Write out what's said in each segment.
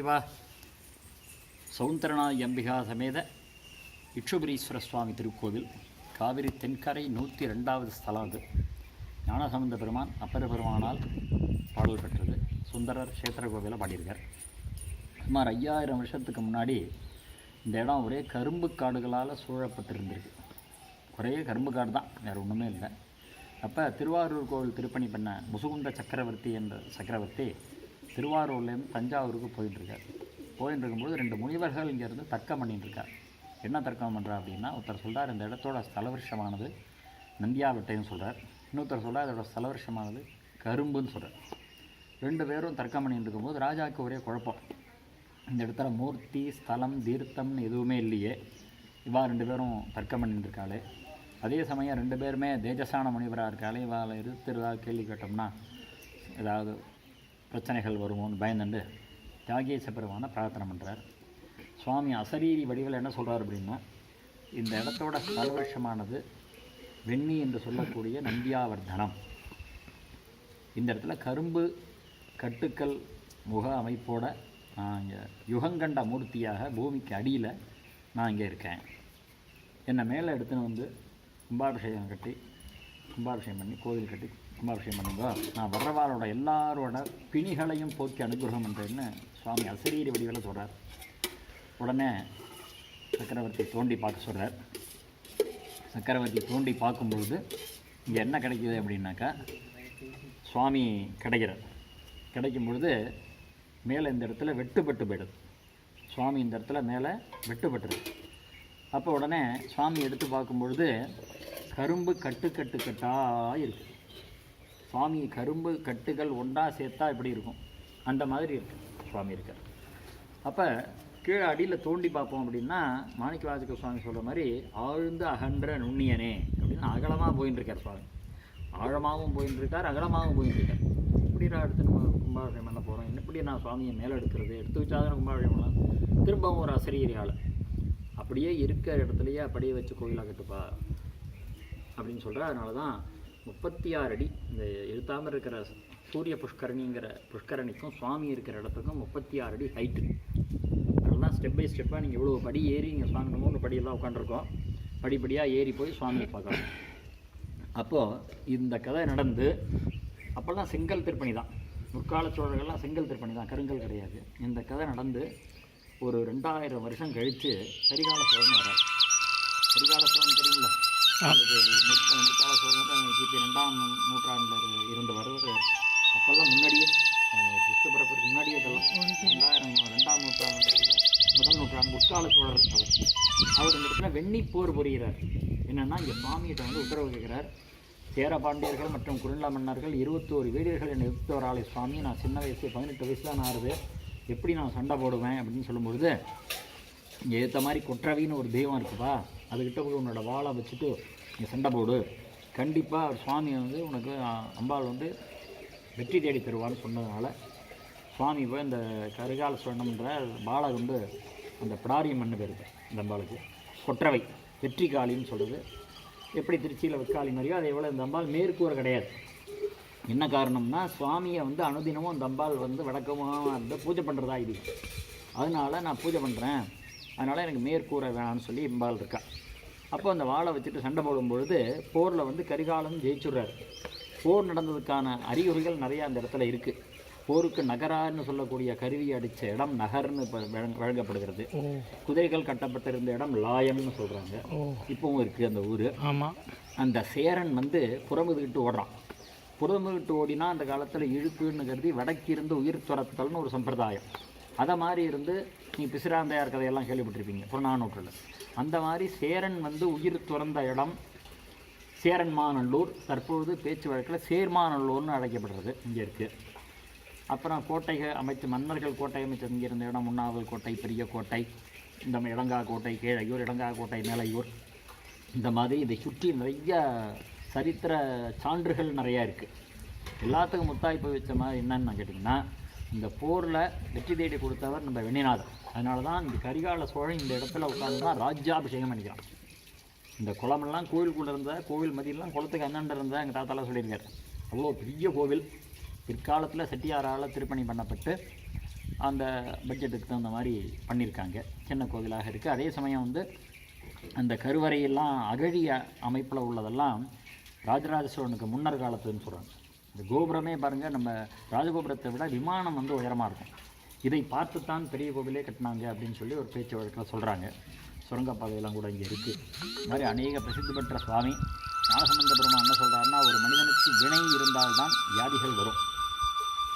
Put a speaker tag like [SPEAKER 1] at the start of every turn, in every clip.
[SPEAKER 1] ஹயக்ரீவா சௌந்தரநாய் அம்பிகா சமேத இட்சுபுரீஸ்வர சுவாமி திருக்கோவில் காவிரி தென்கரை 102வது ஸ்தலம். அது ஞானசம்பந்த பெருமான் அப்பர பெருமானால் பாடல் பெற்றது. சுந்தரர் கஷேத்திர கோவிலை பாடியிருக்கார். சுமார் 5000 வருஷத்துக்கு முன்னாடி இந்த இடம் ஒரே கரும்பு காடுகளால் சூழப்பட்டிருந்திருக்கு. ஒரே கரும்பு காடு தான், வேறு ஒன்றுமே இல்லை. அப்போ திருவாரூர் கோவில் திருப்பணி பண்ண முசுகுந்த சக்கரவர்த்தி என்ற சக்கரவர்த்தி திருவாரூர்லேருந்து தஞ்சாவூருக்கு போயிட்டுருக்கார். போயிட்டு இருக்கும்போது 2 முனிவர்கள் இங்கேருந்து தர்க்கம் பண்ணிட்டுருக்கார். என்ன தர்க்கம் பண்ணுறா அப்படின்னா, ஒருத்தர் சொல்கிறார் இந்த இடத்தோட ஸ்தலவிருஷமானது நந்தியாவட்டைன்னு சொல்கிறார். இன்னொருத்தர் சொல்கிறார் அதோட ஸ்தலவிருஷமானது கரும்புன்னு சொல்கிறார். 2 பேரும் தர்க்கம் பண்ணிட்டு இருக்கும்போது ராஜாவுக்கு ஒரே குழப்பம். இந்த இடத்துல மூர்த்தி ஸ்தலம் தீர்த்தம்னு எதுவுமே இல்லையே, இவா 2 பேரும் தர்க்கம் பண்ணிட்டு இருக்காளே. அதே சமயம் 2 பேருமே தேஜசான முனிவராக இருக்காளே, இவாளை எதிர்த்து கேள்வி கேட்டோம்னா ஏதாவது பிரச்சனைகள் வருமோன்னு பயந்துண்டு தியாகேச பெருமான பிரார்த்தனை பண்ணுறார். சுவாமி அசரீரி வடிவில் என்ன சொல்கிறார் அப்படின்னா, இந்த இடத்தோட ஸ்தலவருஷமானது வெண்ணி என்று சொல்லக்கூடிய நந்தியாவர்தனம். இந்த இடத்துல கரும்பு கட்டுக்கள் முக அமைப்போட நான் இங்கே யுகங்கண்ட மூர்த்தியாக பூமிக்கு அடியில் நான் இங்கே இருக்கேன். என்னை மேலே எடுத்துன்னு வந்து கும்பாபிஷேகம் பண்ணி கோவில் கட்டி கும்பாபிஷேகம் பண்ணுங்க, நான் வர்றவாளோட எல்லாரோட பிணிகளையும் போக்கி அனுகிரகம் பண்ணுறேன்னு சுவாமி அசரீரி வடிவில் சொல்கிறார். உடனே சக்கரவர்த்தி தோண்டி பார்க்க சொல்கிறார். சக்கரவர்த்தி தோண்டி பார்க்கும்பொழுது இங்கே என்ன கிடைக்கிது அப்படின்னாக்கா, சுவாமி கிடைக்கும் பொழுது மேலே இந்த இடத்துல வெட்டுப்பட்டு போயிடுது. சுவாமி இந்த இடத்துல மேலே வெட்டுப்பட்டுருது. அப்போ உடனே சுவாமி எடுத்து பார்க்கும்பொழுது கரும்பு கட்டாக இருக்குது. சுவாமி கரும்பு கட்டுகள் ஒன்றா சேர்த்தா எப்படி இருக்கும் அந்த மாதிரி இருக்கு சுவாமி இருக்கார். அப்போ கீழே அடியில் தோண்டி பார்ப்போம் அப்படின்னா மாணிக்கவாசக சுவாமி சொல்கிற மாதிரி ஆழ்ந்து அகன்ற நுண்ணியனே அப்படின்னு அகலமாக போயின்னு இருக்கார் சுவாமி. ஆழமாகவும் போயின்னு இருக்கார், அகலமாகவும் போயின்னு இருக்கார். இப்படி நான் எடுத்து நம்ம கும்பாபிஷேகம் பண்ண போகிறோம், எப்படி நான் சுவாமியை மேலே எடுத்து வச்சாதான் கும்பாபிஷேகம் பண்ணலாம். திரும்பவும் ஒரு அசரீரி ஆள் அப்படியே இருக்கிற இடத்துலையே அப்படியே வச்சு கோயிலாக கட்டுப்பா அப்படின்னு சொல்கிறேன். அதனால தான் 36 அடி இந்த எழுத்தாமல் இருக்கிற சூரிய புஷ்கரணிங்கிற புஷ்கரணிக்கும் சுவாமி இருக்கிற இடத்துக்கும் 36 அடி ஹைட்டு. அதெல்லாம் ஸ்டெப் பை ஸ்டெப்பாக நீங்கள் இவ்வளோ படி ஏறி நீங்கள் சுவாமி 3 படியெல்லாம் உட்காந்துருக்கோம், படிப்படியாக ஏறி போய் சுவாமியை பார்க்கலாம். அப்போது இந்த கதை நடந்து அப்போல்லாம் செங்கல் திருப்பணி தான், முற்கால சோழர்கள்லாம் செங்கல் திருப்பணி தான், கருங்கல் கிடையாது. இந்த கதை நடந்து ஒரு 2000 வருஷம் கழித்து கரிகால சோழன் வரார். கரிகால சோழன் தெரியுமில்ல, முற்கால சோழன் கிபி 2ஆம் நூற்றாண்டில் இருந்து வருவார். அப்போல்லாம் முன்னாடியே கிறிஸ்து பிறப்புக்கு முன்னாடியே இதெல்லாம் 2ஆம் நூற்றாண்டு முதல் நூற்றாண்டு முற்கால சோழர் அவர் இந்த இடத்துல வெண்ணிப்போர் புரிகிறார். என்னென்னா இங்கே சுவாமிகிட்ட வந்து உத்தரவு கேட்குறார். சேர பாண்டியர்கள் மற்றும் குறுநில மன்னர்கள் 21 வீரர்கள் என்னை எதிர்த்து வராளே சுவாமி, நான் சின்ன வயசு 18 வயசு தான் ஆறுது, எப்படி நான் சண்டை போடுவேன் அப்படின்னு சொல்லும்பொழுது, இங்கே ஏற்ற மாதிரி கொற்றவின்னு ஒரு தெய்வம் இருக்குப்பா, அதுக்கிட்ட போய் உன்னோட வாளை வச்சுட்டு நீ சண்டை போடு, கண்டிப்பாக அவர் சுவாமி வந்து உனக்கு அம்பாள் வந்து வெற்றி தேடி தருவான்னு சொன்னதுனால சுவாமி போய் இந்த கரிகால சோழனம்ன்ற பாலை வந்து அந்த பிடாரியம் மண்ணு பேருக்கு இந்த அம்பாளுக்கு கொற்றவை வெற்றி காளின்னு சொல்கிறது. எப்படி திருச்சியில் வெக்காளி மாதிரியோ அதே போல் இந்த அம்பாள் மேற்கூரை கிடையாது. என்ன காரணம்னா சுவாமியை வந்து அனுதினமும் அந்த அம்பாள் வந்து வழக்கமாக வந்து பூஜை பண்ணுறதா இது, அதனால் நான் பூஜை பண்ணுறேன், அதனால் எனக்கு மேற்கூரை வேணான்னு சொல்லி அம்பாள் இருக்கா. அப்போ அந்த வாளை வச்சுட்டு சண்டை போடும்பொழுது போரில் வந்து கரிகாலன் ஜெயிச்சுடுறார். போர் நடந்ததுக்கான அறிகுறிகள் நிறையா அந்த இடத்துல இருக்குது. போருக்கு நகரான்னு சொல்லக்கூடிய கருவி அடித்த இடம் நகர்னு இப்போ வழங்கப்படுகிறது. குதிரைகள் கட்டப்பட்டிருந்த இடம் லாயம்னு சொல்கிறாங்க, இப்போவும் இருக்குது அந்த ஊர். ஆமாம், அந்த சேரன் வந்து புறமுதுகிட்டு ஓடுறான். புறமுதுகிட்டு ஓடினா அந்த காலத்தில் இழுப்புன்னு கருதி வடக்கிருந்து உயிர் துரத்தல்னு ஒரு சம்பிரதாயம். அதை மாதிரி இருந்து நீங்கள் பிசிராந்தையார் கதையெல்லாம் கேள்விப்பட்டிருப்பீங்க புறநானூற்றில். அந்த மாதிரி சேரன் வந்து உயிர் துறந்த இடம் சேரன்மாநல்லூர், தற்பொழுது பேச்சு வழக்கில் சேர்மாநல்லூர்னு அழைக்கப்படுறது இங்கே இருக்குது. அப்புறம் கோட்டைகள் அமைத்து மன்னர்கள் கோட்டை அமைச்சு இங்கே இருந்த இடம் முன்னாவல் கோட்டை, பெரிய கோட்டை, இந்த இடங்கா கோட்டை, கீழையூர், இடங்கா கோட்டை, மேலையூர், இந்த மாதிரி இதை சுற்றி நிறைய சரித்திர சான்றுகள் நிறையா இருக்குது. எல்லாத்துக்கும் முத்தாய்ப்பு வச்ச மாதிரி என்னன்னு கேட்டிங்கன்னா, இந்த போரில் வெற்றி தேடி கொடுத்தவர் நம்ம வெண்ணிநாதர். அதனால தான் இந்த கரிகால சோழன் இந்த இடத்துல உட்காந்து தான் ராஜ்யாபிஷேகம் பண்ணிக்கிறான். இந்த குளமெல்லாம் கோவிலுக்குள்ளே இருந்த கோவில் மதியெல்லாம் குளத்துக்கு அண்ணாண்ட இருந்தால் எங்கள் தாத்தாலாம் சொல்லியிருக்காரு. அவ்வளோ பெரிய கோவில் பிற்காலத்தில் செட்டியாரால் திருப்பணி பண்ணப்பட்டு அந்த பட்ஜெட்டுக்கு தகுந்த மாதிரி பண்ணியிருக்காங்க. சின்ன கோவிலாக இருக்குது. அதே சமயம் வந்து அந்த கருவறையெல்லாம் அகழி அமைப்பில் உள்ளதெல்லாம் ராஜராஜ சோழனுக்கு முன்னர் காலத்துன்னு சொல்கிறாங்க. இந்த கோபுரமே பாருங்கள், நம்ம ராஜகோபுரத்தை விட விமானம் வந்து உயரமாக இருக்கும். இதை பார்த்துத்தான் பெரிய கோவிலே கட்டினாங்க அப்படின்னு சொல்லி ஒரு பேச்சு வழக்கில் சொல்கிறாங்க. சுரங்கப்பாதையெல்லாம் கூட இங்கே இருக்குது. இது மாதிரி அநேக பிரசித்தி பெற்ற சுவாமி ஞானசம்பந்த பெருமான் என்ன சொல்கிறாருன்னா, ஒரு மனிதனுக்கு வினை இருந்தால்தான் வியாதிகள் வரும்.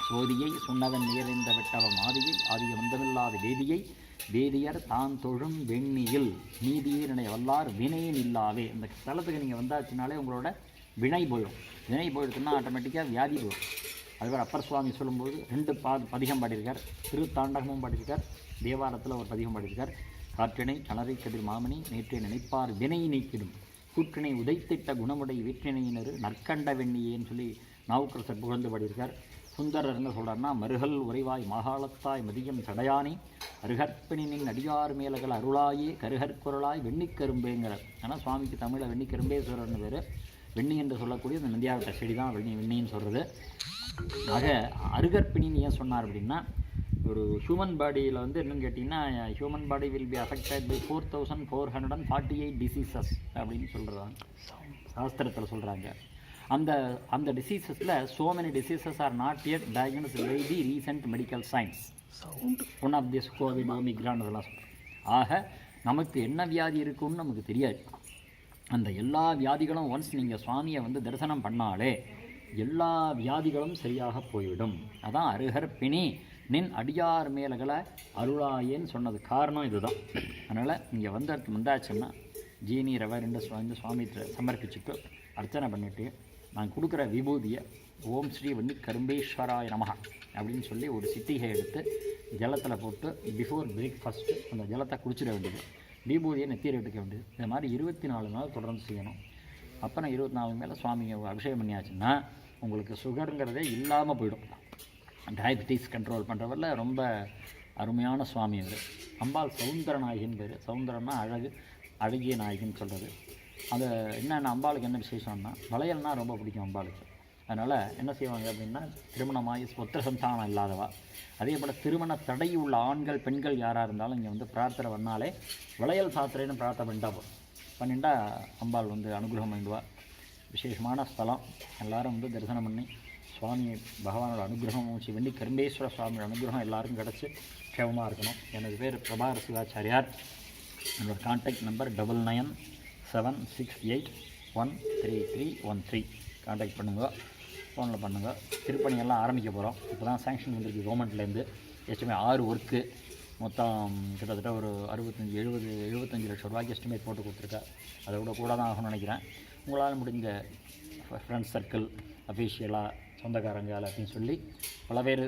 [SPEAKER 1] சோதியை சொன்னவன் நேர்ந்த வெட்டவ மாதியை ஆதிய வந்தமில்லாத வேதியை வேதியர் தான் தொழும் வெண்ணியில் நீதியே நினைய வல்லார் வினையின் இல்லாவே. இந்த ஸ்தலத்துக்கு நீங்கள் வந்தாச்சுனாலே உங்களோட வினை போயிடும். வினை போயிடுச்சுன்னா ஆட்டோமேட்டிக்காக வியாதி போயிடும். அதுபோல் அப்பர் சுவாமி சொல்லும்போது 2 பதிகம் பாடியிருக்கார். திருத்தாண்டகமும் பாடியிருக்கார். தேவாரத்தில் ஒரு பதிகம் பாடியிருக்கார். காற்றினை கணரை கதிர் மாமணி நேற்றை நினைப்பார் வினை நீக்கிடும் கூற்றினை உதைத்திட்ட குணமுடை வீற்றினையினர் நற்கண்ட வெண்ணியேன்னு சொல்லி நாவுக்கரசர் புகழ்ந்து பாடியிருக்கார். சுந்தரர் என்ன சொல்கிறார்னா, மருகல் உறைவாய் மாகாளத்தாய் மதியம் சடையானி அருகற்பினின் அடியார் மேலகள் அருளாயே கருகற்குரலாய் வெண்ணிக்கரும்பேங்கிறார். ஆனால் சுவாமிக்கு தமிழில் வெண்ணிக்கரும்பேஸ்வரர்னு பேர். வெண்ணி என்று சொல்லக்கூடிய இந்த நந்தியாவட்ட செடி தான் வெண்ணின்னு சொல்கிறது. ஆக அருகற்பினின்னு ஏன் சொன்னார் அப்படின்னா, ஒரு ஹியூமன் பாடியில் வந்து என்னென்னு கேட்டிங்கன்னா, human body will be affected by 4448 diseases அப்படின்னு சொல்கிறாங்க, சாஸ்திரத்தில் சொல்கிறாங்க. அந்த டிசீசஸில் so many diseases are not yet diagnosed by the recent medical science. One of this covid omicron அதெல்லாம் சொல்கிறோம். ஆக நமக்கு என்ன வியாதி இருக்குன்னு நமக்கு தெரியாது. அந்த எல்லா வியாதிகளும் ஒன்ஸ் நீங்கள் சுவாமியை வந்து தரிசனம் பண்ணாலே எல்லா வியாதிகளும் சரியாக போய்விடும். அதான் அருகற்பினி நின் அடியார் மேலகளை அருளாயேன்னு சொன்னது காரணம் இதுதான். அதனால் இங்கே வந்தாச்சுன்னா ஜீனி ரவை 2 வந்து சுவாமிகிட்ட சமர்ப்பிச்சுட்டு அர்ச்சனை பண்ணிவிட்டு நான் கொடுக்குற விபூதியை ஓம் ஸ்ரீ வெண்ணிக்கரும்பேஸ்வராய நமஹ அப்படின்னு சொல்லி ஒரு சிட்டிகை எடுத்து ஜலத்தில் போட்டு பிஃபோர் பிரேக்ஃபாஸ்ட்டு அந்த ஜலத்தை குடிச்சிட வேண்டியது. விபூதியை நெத்தியில் எடுக்க வேண்டியது. இந்த மாதிரி 24 நாள் தொடர்ந்து செய்யணும். அப்புறம் 24 மேலே சுவாமியை அபிஷேகம் பண்ணியாச்சுன்னா உங்களுக்கு சுகருங்கிறதே இல்லாமல் போயிடும். டயபிட்டிஸ் கண்ட்ரோல் பண்ணுறவரில் ரொம்ப அருமையான சுவாமி அவர். அம்பாள் சௌந்தர நாயகின்னு பேர். சௌந்தரன்னா அழகு, அழகிய நாயகின்னு சொல்கிறது. அது என்னென்ன அம்பாளுக்கு என்ன விசேஷம்னா, வளையல்னா ரொம்ப பிடிக்கும் அம்பாளுக்கு. அதனால் என்ன செய்வாங்க அப்படின்னா, திருமணமாகி ஒத்த சந்தானம் இல்லாதவா, அதே போல் திருமண தடை உள்ள ஆண்கள் பெண்கள் யாராக இருந்தாலும் இங்கே வந்து பிரார்த்தனை பண்ணாலே வளையல் சாத்திரைன்னு பிரார்த்தனை பண்ணிட்டா போதும். பண்ணிட்டா அம்பாள் வந்து அனுகிரகம் பண்ணிடுவா. விசேஷமான ஸ்தலம். எல்லோரும் வந்து தரிசனம் பண்ணி சுவாமி பகவானோட அனுகிரகம், ஸ்ரீ வெண்ணிக்கரும்பேஸ்வர சுவாமியோட அனுகிரகம் எல்லாருக்கும் கிடச்சி க்ஷேமமாக இருக்கணும். எனது பேர் பிரபாகர சிவாச்சாரியார். என்னோடய கான்டாக்ட் நம்பர் 9976813313. கான்டாக்ட் பண்ணுங்கள், ஃபோனில் பண்ணுங்கள். திருப்பணியெல்லாம் ஆரம்பிக்க போகிறோம். இப்போ தான் சேங்ஷன் வந்திருக்கு கவர்மெண்ட்லேருந்து. எஸ்டிமே 6 ஒர்க்கு மொத்தம் கிட்டத்தட்ட ஒரு 75 லட்சம் ரூபாய்க்கு எஸ்டிமேட் போட்டு கொடுத்துருக்கா. அதை கூட தான் ஆகணும்னு நினைக்கிறேன். உங்களால் முடிஞ்ச ஃப்ரெண்ட்ஸ் சர்க்கிள், அஃபீஷியலாக சொந்தக்காரங்க அப்படின்னு சொல்லி பல பேர்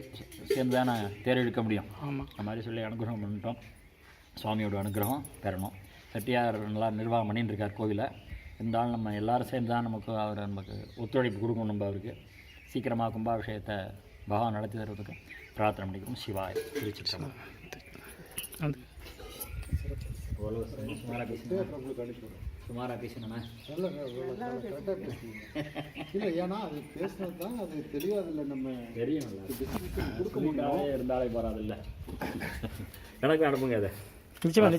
[SPEAKER 1] சேர்ந்து தானே தேர் இழுக்க முடியும். அந்த மாதிரி சொல்லி அனுகிரகம் பண்ணிட்டோம். சுவாமியோட அனுகிரகம் பெறணும். செட்டியார் நல்லா நிர்வாகம் பண்ணின்னு இருக்கார் கோவிலை. இருந்தாலும் நம்ம எல்லோரும் சேர்ந்து தான் நமக்கு ஒத்துழைப்பு கொடுக்கணும். நம்ம அவருக்கு சீக்கிரமாக கும்பாபிஷேகத்தை பகவான் நடத்தி தருவதுக்கு பிரார்த்தனை பண்ணிக்கிறோம். சிவாய் திருச்சிற்றம்பலம். சுமாராக பேசணுண்ணா
[SPEAKER 2] இல்லை, ஏன்னா அது பேசுனது தான் அது தெரியாதில்ல. நம்ம
[SPEAKER 1] தெரியும் கொடுக்க முடியாத இருந்தாலே போகாதில்ல. எனக்கு அனுப்புங்க அதை. நிச்சயமாக.